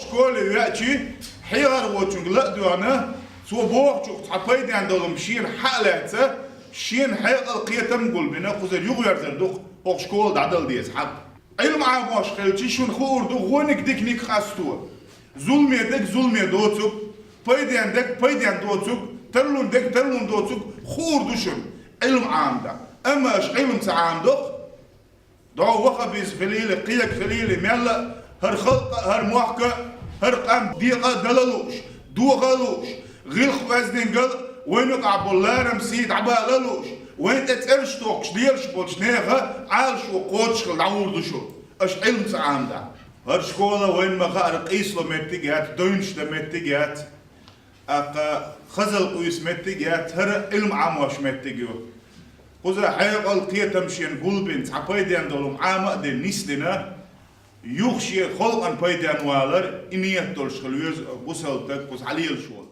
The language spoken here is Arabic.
شكول يأتي حيار وتشنق لا دوانا سو بوق شو تعبيد عندهم شين حالته شين حيق القيتم قول بنا خذ يغير زردوق أو شكول دعدل ديز حب علم عاموش خلتي شون خور دو غونك ديك خاستو ظلم يدك ظلم يدوتك بيد عندك بيد عندوتك ترلون دك ترلون دوتك خور دوشن علم عام ده أما إيش علم تعام دوق دعو وخبيز خليل قيك خليل ميلا هر خلق هر موحكة هر قام ديقة دلالوش دو غلوش غير خوازدين قل وينك عبو الله رمسيد عبا لالوش وين تتقرش توقش ديرش بولش نيغا عالش وقوتش العور دوشو اش علم تعام دا هر شكولة وين ما غارق إيسلو متجهات دونش دا متجهات اقا خزل قويس متجهات هر علم عاموش متجهو خذ حيق القية تمشين قلبين تعبيدين دولم عامة دي نسلنا يخشي خلقا بيدين والر إنية دولش خلويز بوسلتك بوس عليل شول